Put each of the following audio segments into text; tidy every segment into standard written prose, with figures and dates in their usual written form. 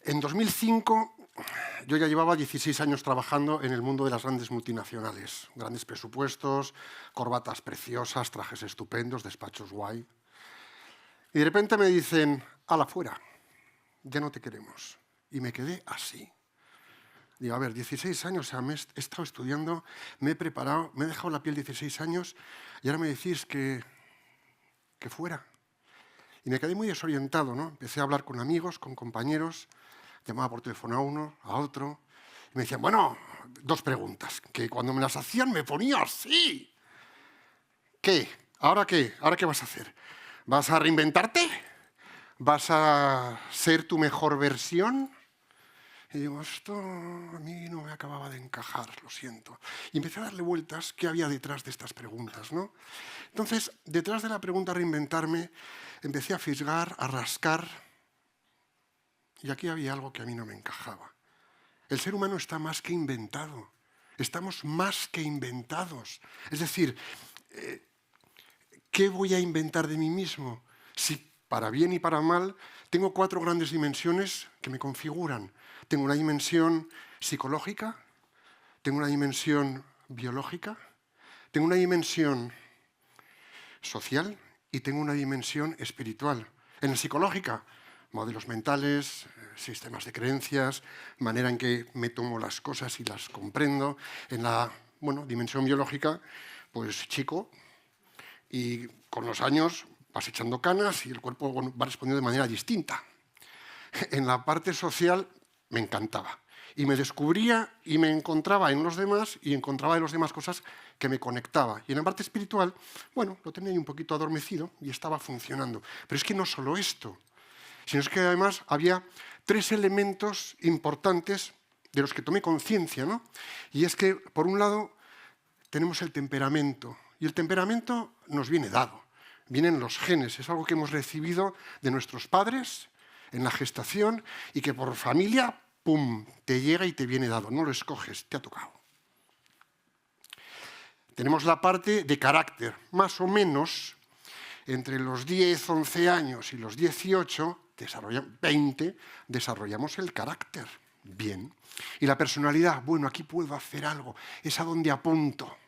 En 2005 yo ya llevaba 16 años trabajando en el mundo de las grandes multinacionales. Grandes presupuestos, corbatas preciosas, trajes estupendos, despachos guay. Y de repente me dicen, ala, fuera, ya no te queremos. Y me quedé así. Digo, a ver, 16 años, o sea, he estado estudiando, me he preparado, me he dejado la piel 16 años y ahora me decís que fuera. Y me quedé muy desorientado, ¿no? Empecé a hablar con amigos, con compañeros, llamaba por teléfono a uno, a otro, y me decían, bueno, dos preguntas, que cuando me las hacían me ponía así. ¿Qué? ¿Ahora qué? ¿Ahora qué vas a hacer? ¿Vas a reinventarte? ¿Vas a ser tu mejor versión? Y digo, esto a mí no me acababa de encajar, lo siento. Y empecé a darle vueltas qué había detrás de estas preguntas, ¿no? Entonces, detrás de la pregunta reinventarme, empecé a fisgar, a rascar, y aquí había algo que a mí no me encajaba. El ser humano está más que inventado. Estamos más que inventados. Es decir, ¿qué voy a inventar de mí mismo? Si para bien y para mal tengo cuatro grandes dimensiones que me configuran. Tengo una dimensión psicológica, tengo una dimensión biológica, tengo una dimensión social y tengo una dimensión espiritual. En la psicológica, modelos mentales, sistemas de creencias, manera en que me tomo las cosas y las comprendo. En la dimensión biológica, pues chico, y con los años vas echando canas y el cuerpo va respondiendo de manera distinta. En la parte social me encantaba. Y me descubría y me encontraba en los demás y encontraba en los demás cosas que me conectaba. Y en la parte espiritual, bueno, lo tenía ahí un poquito adormecido y estaba funcionando. Pero es que no solo esto, sino es que además había tres elementos importantes de los que tomé conciencia, ¿no? Y es que, por un lado, tenemos el temperamento. Y el temperamento nos viene dado. Vienen los genes, es algo que hemos recibido de nuestros padres en la gestación y que por familia, ¡pum!, te llega y te viene dado. No lo escoges, te ha tocado. Tenemos la parte de carácter. Más o menos, entre los 10, 11 años y los 18, 20, desarrollamos el carácter. Bien. Y la personalidad, bueno, aquí puedo hacer algo, es a donde apunto.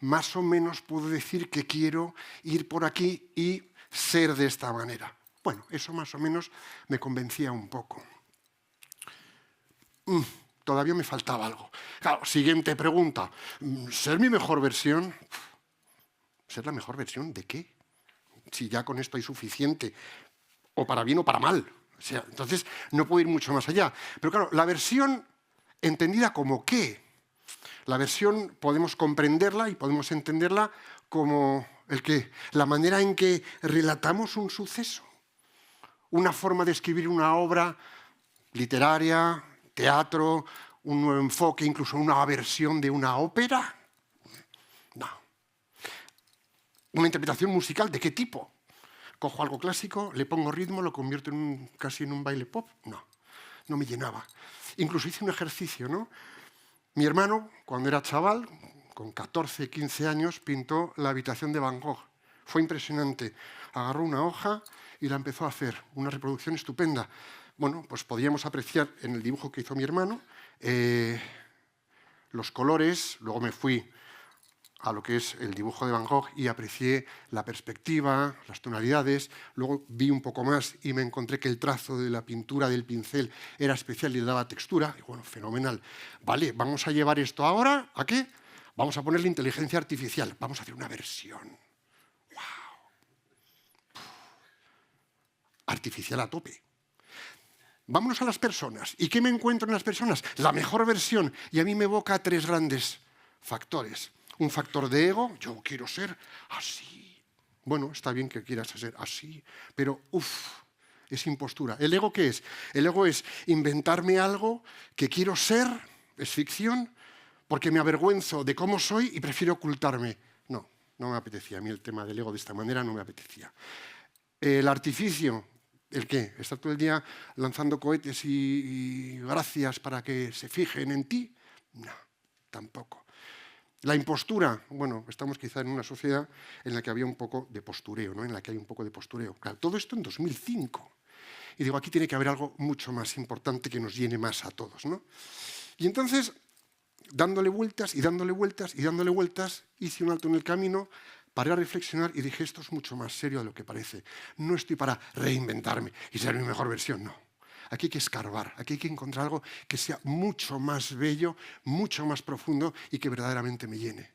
Más o menos puedo decir que quiero ir por aquí y ser de esta manera. Bueno, eso más o menos me convencía un poco. Todavía me faltaba algo. Claro, siguiente pregunta. ¿Ser mi mejor versión? ¿Ser la mejor versión de qué? Si ya con esto hay suficiente, o para bien o para mal. O sea, entonces no puedo ir mucho más allá. Pero claro, la versión entendida como qué. La versión podemos comprenderla y podemos entenderla como el qué. La manera en que relatamos un suceso. Una forma de escribir una obra literaria, teatro, un nuevo enfoque, incluso una versión de una ópera. No. ¿Una interpretación musical de qué tipo? Cojo algo clásico, le pongo ritmo, lo convierto casi en un baile pop. No, no me llenaba. Incluso hice un ejercicio, ¿no? Mi hermano, cuando era chaval, con 14, 15 años, pintó la habitación de Van Gogh. Fue impresionante. Agarró una hoja y la empezó a hacer. Una reproducción estupenda. Bueno, pues podíamos apreciar en el dibujo que hizo mi hermano los colores. Luego me fui a lo que es el dibujo de Van Gogh y aprecié la perspectiva, las tonalidades. Luego vi un poco más y me encontré que el trazo de la pintura del pincel era especial y le daba textura. Y bueno, fenomenal. Vale, vamos a llevar esto ahora, ¿a qué? Vamos a ponerle inteligencia artificial. Vamos a hacer una versión. ¡Wow! Artificial a tope. Vámonos a las personas. ¿Y qué me encuentro en las personas? La mejor versión. Y a mí me evoca tres grandes factores. Un factor de ego, yo quiero ser así. Bueno, está bien que quieras ser así, pero es impostura. ¿El ego qué es? El ego es inventarme algo que quiero ser, es ficción, porque me avergüenzo de cómo soy y prefiero ocultarme. No, no me apetecía. A mí el tema del ego de esta manera no me apetecía. El artificio, ¿el qué? ¿Estar todo el día lanzando cohetes y gracias para que se fijen en ti? No, tampoco. La impostura, bueno, estamos quizá en una sociedad en la que había un poco de postureo, ¿no? En la que hay un poco de postureo. Claro, todo esto en 2005. Y digo, aquí tiene que haber algo mucho más importante que nos llene más a todos, ¿no? Y entonces, dándole vueltas y dándole vueltas y dándole vueltas, hice un alto en el camino, paré a reflexionar y dije, esto es mucho más serio de lo que parece. No estoy para reinventarme y ser mi mejor versión, no. Aquí hay que escarbar, aquí hay que encontrar algo que sea mucho más bello, mucho más profundo y que verdaderamente me llene.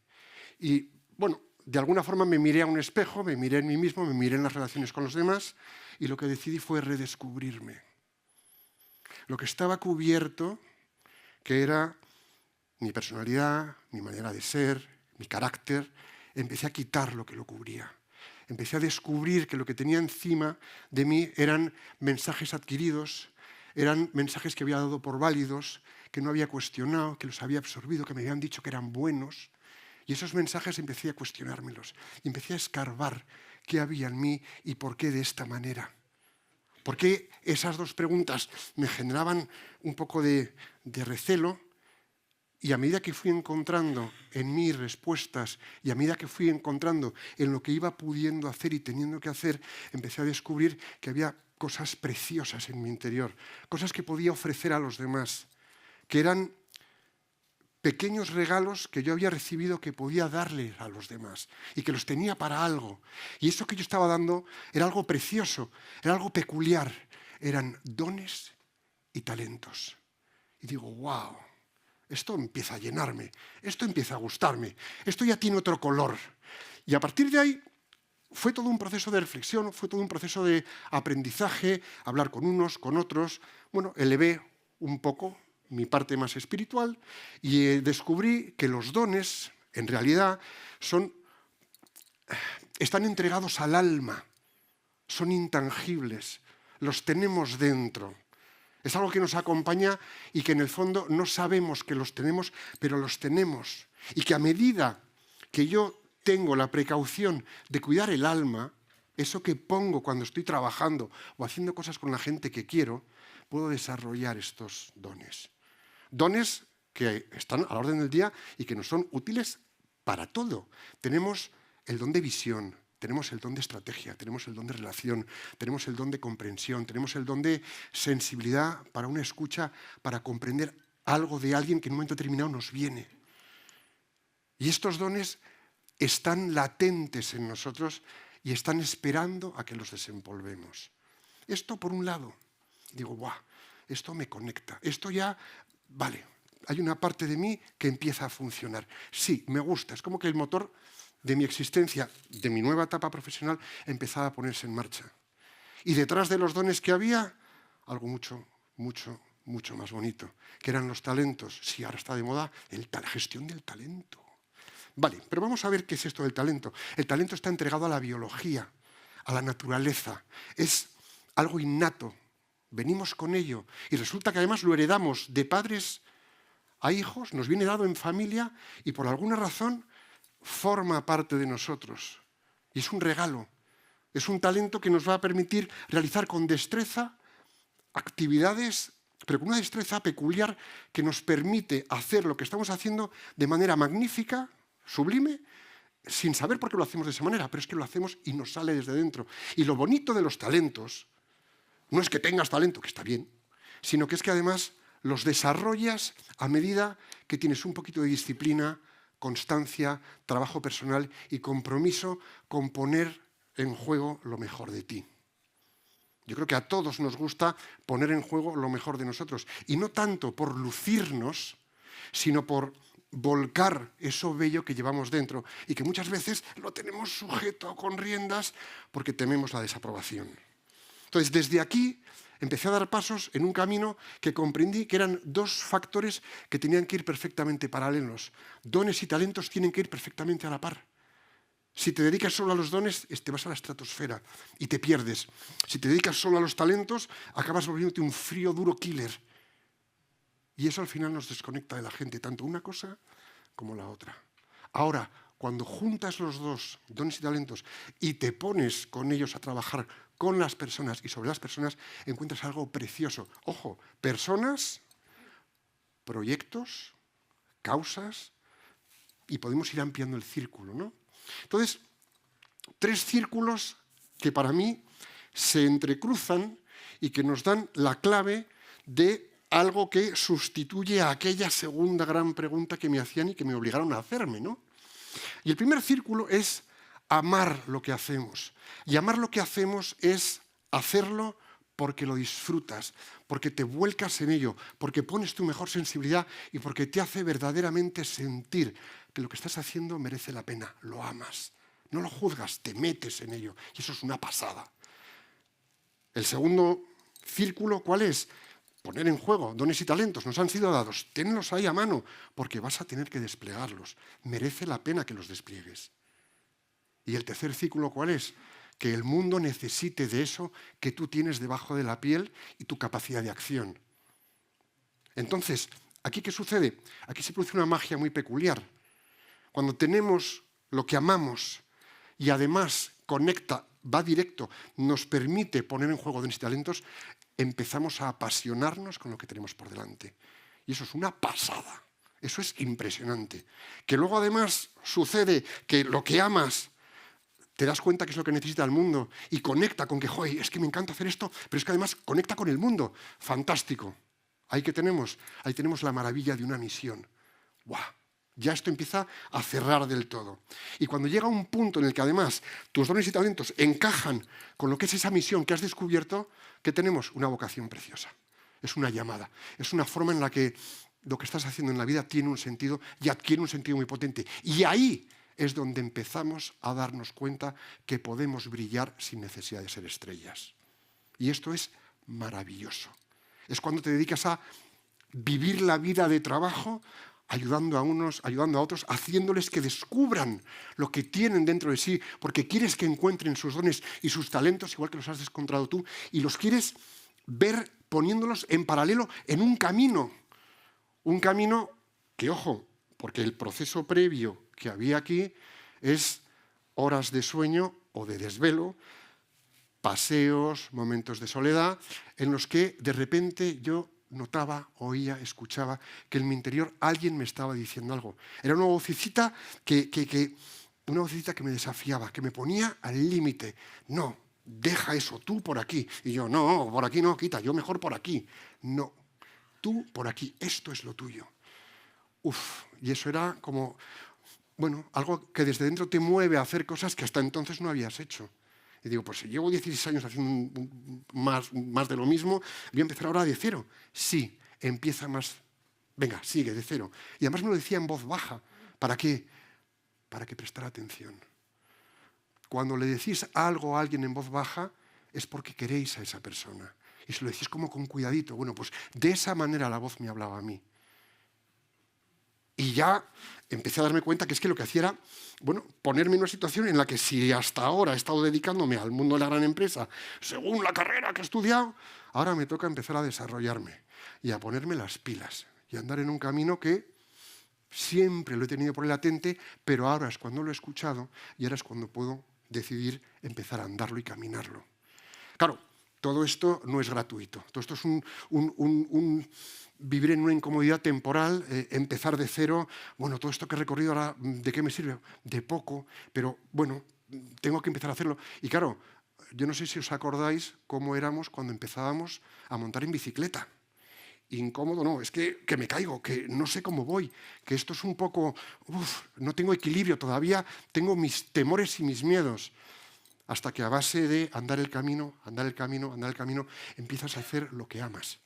Y, bueno, de alguna forma me miré a un espejo, me miré en mí mismo, me miré en las relaciones con los demás y lo que decidí fue redescubrirme. Lo que estaba cubierto, que era mi personalidad, mi manera de ser, mi carácter, empecé a quitar lo que lo cubría. Empecé a descubrir que lo que tenía encima de mí eran mensajes adquiridos, eran mensajes que había dado por válidos, que no había cuestionado, que los había absorbido, que me habían dicho que eran buenos. Y esos mensajes empecé a cuestionármelos. Y empecé a escarbar qué había en mí y por qué de esta manera. ¿Por qué esas dos preguntas me generaban un poco de recelo? Y a medida que fui encontrando en mí respuestas y a medida que fui encontrando en lo que iba pudiendo hacer y teniendo que hacer, empecé a descubrir que había cosas preciosas en mi interior, cosas que podía ofrecer a los demás, que eran pequeños regalos que yo había recibido que podía darle a los demás y que los tenía para algo. Y eso que yo estaba dando era algo precioso, era algo peculiar, eran dones y talentos. Y digo, wow. Esto empieza a llenarme, esto empieza a gustarme, esto ya tiene otro color. Y a partir de ahí fue todo un proceso de reflexión, fue todo un proceso de aprendizaje, hablar con unos, con otros. Bueno, elevé un poco mi parte más espiritual y descubrí que los dones, en realidad, están entregados al alma, son intangibles, los tenemos dentro. Es algo que nos acompaña y que en el fondo no sabemos que los tenemos, pero los tenemos. Y que a medida que yo tengo la precaución de cuidar el alma, eso que pongo cuando estoy trabajando o haciendo cosas con la gente que quiero, puedo desarrollar estos dones. Dones que están a la orden del día y que nos son útiles para todo. Tenemos el don de visión, tenemos el don de estrategia, tenemos el don de relación, tenemos el don de comprensión, tenemos el don de sensibilidad para una escucha, para comprender algo de alguien que en un momento determinado nos viene. Y estos dones están latentes en nosotros y están esperando a que los desempolvemos. Esto por un lado, digo, ¡guau! Esto me conecta, esto ya, vale, hay una parte de mí que empieza a funcionar. Sí, me gusta, es como que el motor de mi existencia, de mi nueva etapa profesional, empezaba a ponerse en marcha. Y detrás de los dones que había, algo mucho, mucho, mucho más bonito, que eran los talentos. Sí, ahora está de moda la gestión del talento. Vale, pero vamos a ver qué es esto del talento. El talento está entregado a la biología, a la naturaleza. Es algo innato. Venimos con ello. Y resulta que además lo heredamos de padres a hijos, nos viene dado en familia y por alguna razón forma parte de nosotros. Y es un regalo. Es un talento que nos va a permitir realizar con destreza actividades, pero con una destreza peculiar que nos permite hacer lo que estamos haciendo de manera magnífica, sublime, sin saber por qué lo hacemos de esa manera, pero es que lo hacemos y nos sale desde dentro. Y lo bonito de los talentos no es que tengas talento, que está bien, sino que es que además los desarrollas a medida que tienes un poquito de disciplina, constancia, trabajo personal y compromiso con poner en juego lo mejor de ti. Yo creo que a todos nos gusta poner en juego lo mejor de nosotros. Y no tanto por lucirnos, sino por volcar eso bello que llevamos dentro y que muchas veces lo tenemos sujeto con riendas porque tememos la desaprobación. Entonces, desde aquí empecé a dar pasos en un camino que comprendí que eran dos factores que tenían que ir perfectamente paralelos. Dones y talentos tienen que ir perfectamente a la par. Si te dedicas solo a los dones, te vas a la estratosfera y te pierdes. Si te dedicas solo a los talentos, acabas volviéndote un frío, duro killer. Y eso al final nos desconecta de la gente, tanto una cosa como la otra. Ahora, cuando juntas los dos, dones y talentos, y te pones con ellos a trabajar con las personas y sobre las personas, encuentras algo precioso. Ojo, personas, proyectos, causas, y podemos ir ampliando el círculo, ¿no? Entonces, 3 círculos que para mí se entrecruzan y que nos dan la clave de algo que sustituye a aquella segunda gran pregunta que me hacían y que me obligaron a hacerme, ¿no? Y el primer círculo es amar lo que hacemos. Y amar lo que hacemos es hacerlo porque lo disfrutas, porque te vuelcas en ello, porque pones tu mejor sensibilidad y porque te hace verdaderamente sentir que lo que estás haciendo merece la pena, lo amas. No lo juzgas, te metes en ello. Y eso es una pasada. El segundo círculo, ¿cuál es? Poner en juego dones y talentos. Nos han sido dados. Tenlos ahí a mano, porque vas a tener que desplegarlos. Merece la pena que los despliegues. Y el tercer círculo, ¿cuál es? Que el mundo necesite de eso que tú tienes debajo de la piel y tu capacidad de acción. Entonces, ¿aquí qué sucede? Aquí se produce una magia muy peculiar. Cuando tenemos lo que amamos y además conecta, va directo, nos permite poner en juego dones y talentos, empezamos a apasionarnos con lo que tenemos por delante. Y eso es una pasada. Eso es impresionante. Que luego además sucede que lo que amas te das cuenta que es lo que necesita el mundo y conecta con que, joder, es que me encanta hacer esto, pero es que además conecta con el mundo. Fantástico. Ahí que tenemos, ahí tenemos la maravilla de una misión. ¡Guau! Ya esto empieza a cerrar del todo. Y cuando llega un punto en el que además tus dones y talentos encajan con lo que es esa misión que has descubierto, ¿qué tenemos? Una vocación preciosa. Es una llamada. Es una forma en la que lo que estás haciendo en la vida tiene un sentido y adquiere un sentido muy potente. Y ahí es donde empezamos a darnos cuenta que podemos brillar sin necesidad de ser estrellas. Y esto es maravilloso. Es cuando te dedicas a vivir la vida de trabajo ayudando a unos, ayudando a otros, haciéndoles que descubran lo que tienen dentro de sí, porque quieres que encuentren sus dones y sus talentos, igual que los has encontrado tú, y los quieres ver poniéndolos en paralelo en un camino que, ojo, porque el proceso previo que había aquí es horas de sueño o de desvelo, paseos, momentos de soledad, en los que de repente yo notaba, oía, escuchaba que en mi interior alguien me estaba diciendo algo. Era una vocecita una vocecita que me desafiaba, que me ponía al límite. No, deja eso, tú por aquí. Y yo, no, por aquí no, quita, yo mejor por aquí. No, tú por aquí, esto es lo tuyo. Uf, y eso era como, bueno, algo que desde dentro te mueve a hacer cosas que hasta entonces no habías hecho. Y digo, pues si llevo 16 años haciendo más de lo mismo, voy a empezar ahora de cero. Sí, empieza más. Venga, sigue de cero. Y además me lo decía en voz baja. ¿Para qué? Para que prestara atención. Cuando le decís algo a alguien en voz baja, es porque queréis a esa persona. Y se lo decís como con cuidadito. Bueno, pues de esa manera la voz me hablaba a mí. Y ya empecé a darme cuenta que es que lo que hacía era, bueno, ponerme en una situación en la que si hasta ahora he estado dedicándome al mundo de la gran empresa, según la carrera que he estudiado, ahora me toca empezar a desarrollarme y a ponerme las pilas y a andar en un camino que siempre lo he tenido por el latente, pero ahora es cuando lo he escuchado y ahora es cuando puedo decidir empezar a andarlo y caminarlo. Claro, todo esto no es gratuito. Todo esto es un vivir en una incomodidad temporal, empezar de cero. Bueno, todo esto que he recorrido ahora, ¿de qué me sirve? De poco, pero bueno, tengo que empezar a hacerlo. Y claro, yo no sé si os acordáis cómo éramos cuando empezábamos a montar en bicicleta. Incómodo, no, es que me caigo, que no sé cómo voy, que esto es un poco, no tengo equilibrio todavía, tengo mis temores y mis miedos. Hasta que a base de andar el camino, empiezas a hacer lo que amas.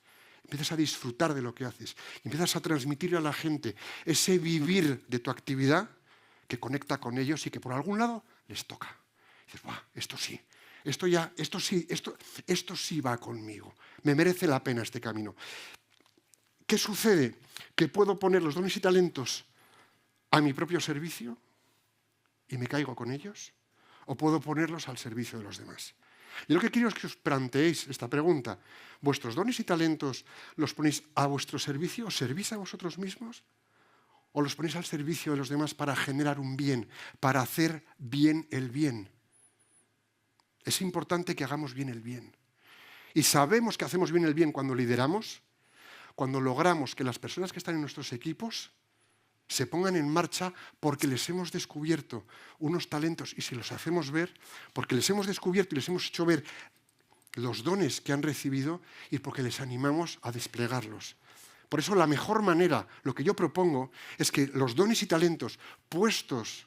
Empiezas a disfrutar de lo que haces. Empiezas a transmitir a la gente ese vivir de tu actividad que conecta con ellos y que por algún lado les toca. Y dices, ¡buah, esto sí! Esto sí va conmigo. Me merece la pena este camino. ¿Qué sucede? Que puedo poner los dones y talentos a mi propio servicio y me caigo con ellos. ¿O puedo ponerlos al servicio de los demás? Y lo que quiero es que os planteéis esta pregunta. ¿Vuestros dones y talentos los ponéis a vuestro servicio? ¿Os servís a vosotros mismos? ¿O los ponéis al servicio de los demás para generar un bien, para hacer bien el bien? Es importante que hagamos bien el bien. Y sabemos que hacemos bien el bien cuando lideramos, cuando logramos que las personas que están en nuestros equipos se pongan en marcha porque les hemos descubierto unos talentos y se los hacemos ver, porque les hemos descubierto y les hemos hecho ver los dones que han recibido y porque les animamos a desplegarlos. Por eso la mejor manera, lo que yo propongo, es que los dones y talentos puestos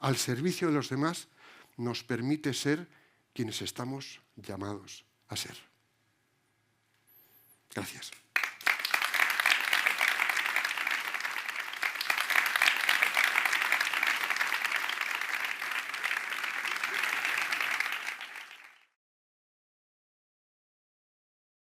al servicio de los demás nos permite ser quienes estamos llamados a ser. Gracias.